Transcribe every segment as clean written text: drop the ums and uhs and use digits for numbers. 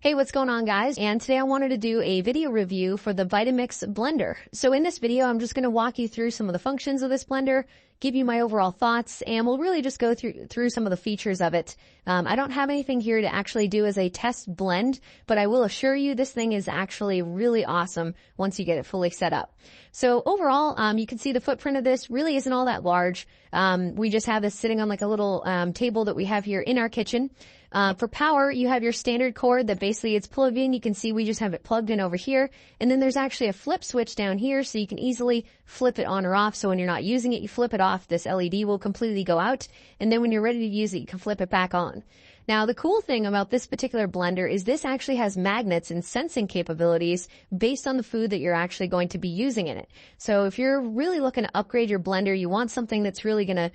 Hey, what's going on, guys? And today I wanted to do a video review for the Vitamix blender. So in this video, I'm just going to walk you through some of the functions of this blender, give you my overall thoughts, and we'll really just go through some of the features of it. I don't have anything here to actually do as a test blend, but I will assure you this thing is actually really awesome once you get it fully set up. So overall, you can see the footprint of this really isn't all that large. We just have this sitting on like a little table that we have here in our kitchen. For power, you have your standard cord that basically it's plugged in. You can see we just have it plugged in over here. And then there's actually a flip switch down here so you can easily flip it on or off. So when you're not using it, you flip it off. This LED will completely go out. And then when you're ready to use it, you can flip it back on. Now, the cool thing about this particular blender is this actually has magnets and sensing capabilities based on the food that you're actually going to be using in it. So if you're really looking to upgrade your blender, you want something that's really going to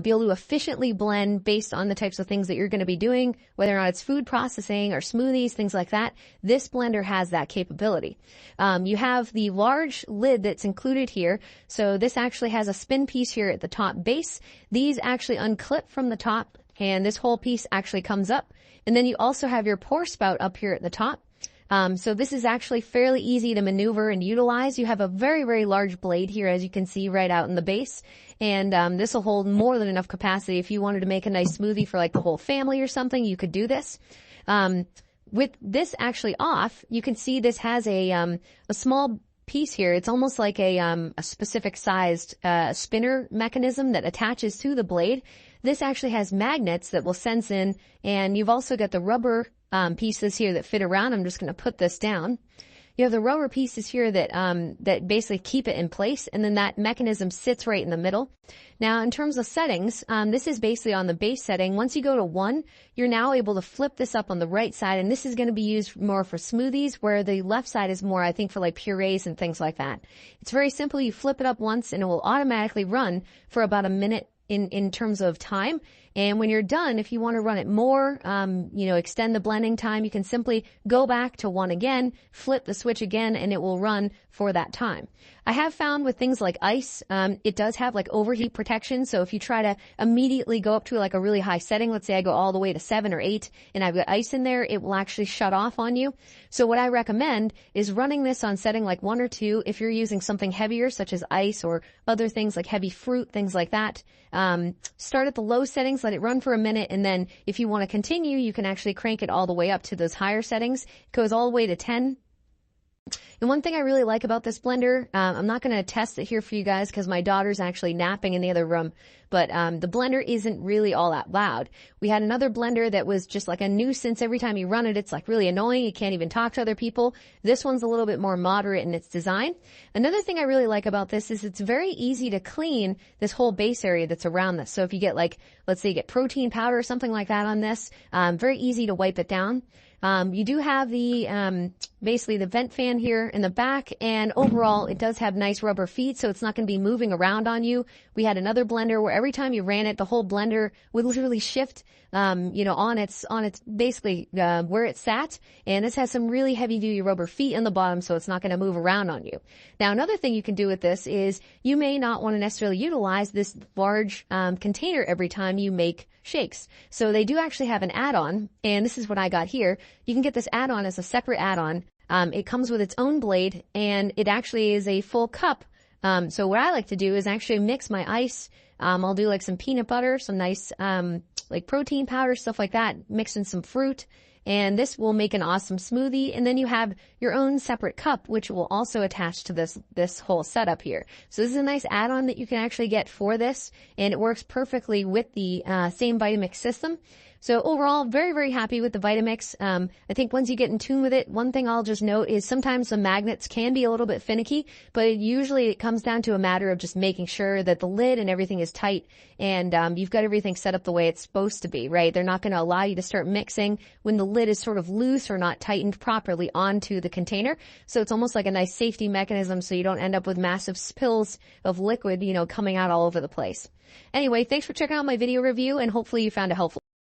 be able to efficiently blend based on the types of things that you're going to be doing, whether or not it's food processing or smoothies, things like that. This blender has that capability. You have the large lid that's included here. So this actually has a spin piece here at the top base. These actually unclip from the top, and this whole piece actually comes up. And then you also have your pour spout up here at the top. So this is actually fairly easy to maneuver and utilize. You have a very, very large blade here, as you can see right out in the base. And this will hold more than enough capacity. If you wanted to make a nice smoothie for like the whole family or something, you could do this. With this actually off, you can see this has a small piece here. It's almost like a specific sized spinner mechanism that attaches to the blade. This actually has magnets that will sense in, and you've also got the rubber pieces here that fit around. I'm just going to put this down. You have the rubber pieces here that basically keep it in place, and then that mechanism sits right in the middle. Now, in terms of settings, this is basically on the base setting. Once you go to 1, you're now able to flip this up on the right side, and this is going to be used more for smoothies, where the left side is more, I think, for like purees and things like that. It's very simple. You flip it up once, and it will automatically run for about a minute in terms of time. And when you're done, if you want to run it more, extend the blending time, you can simply go back to 1 again, flip the switch again, and it will run for that time. I have found with things like ice, it does have like overheat protection. So if you try to immediately go up to like a really high setting, let's say I go all the way to 7 or 8 and I've got ice in there, it will actually shut off on you. So what I recommend is running this on setting like 1 or 2 if you're using something heavier such as ice or other things like heavy fruit, things like that. Start at the low settings, let it run for a minute, and then if you want to continue, you can actually crank it all the way up to those higher settings. It goes all the way to 10. And one thing I really like about this blender, I'm not going to test it here for you guys because my daughter's actually napping in the other room, but the blender isn't really all that loud. We had another blender that was just like a nuisance. Every time you run it, it's like really annoying. You can't even talk to other people. This one's a little bit more moderate in its design. Another thing I really like about this is it's very easy to clean this whole base area that's around this. So if you get like, let's say you get protein powder or something like that on this, very easy to wipe it down. You do have the, basically the vent fan here in the back, and overall it does have nice rubber feet, so it's not going to be moving around on you. We had another blender where every time you ran it, the whole blender would literally shift, on its basically, where it sat. And this has some really heavy duty rubber feet on the bottom, so it's not going to move around on you. Now, another thing you can do with this is you may not want to necessarily utilize this large, container every time you make shakes. So they do actually have an add-on, and this is what I got here. You can get this add-on as a separate add-on. It comes with its own blade, and it actually is a full cup. So what I like to do is actually mix my ice. I'll do like some peanut butter, some nice, like protein powder, stuff like that, mix in some fruit, and this will make an awesome smoothie. And then you have your own separate cup, which will also attach to this whole setup here. So this is a nice add-on that you can actually get for this, and it works perfectly with the same Vitamix system. So overall, very, very happy with the Vitamix. I think once you get in tune with it, one thing I'll just note is sometimes the magnets can be a little bit finicky, but usually it comes down to a matter of just making sure that the lid and everything is tight, and you've got everything set up the way it's supposed to be, right? They're not going to allow you to start mixing when the lid is sort of loose or not tightened properly onto the container. So it's almost like a nice safety mechanism so you don't end up with massive spills of liquid, coming out all over the place. Anyway, thanks for checking out my video review, and hopefully you found it helpful.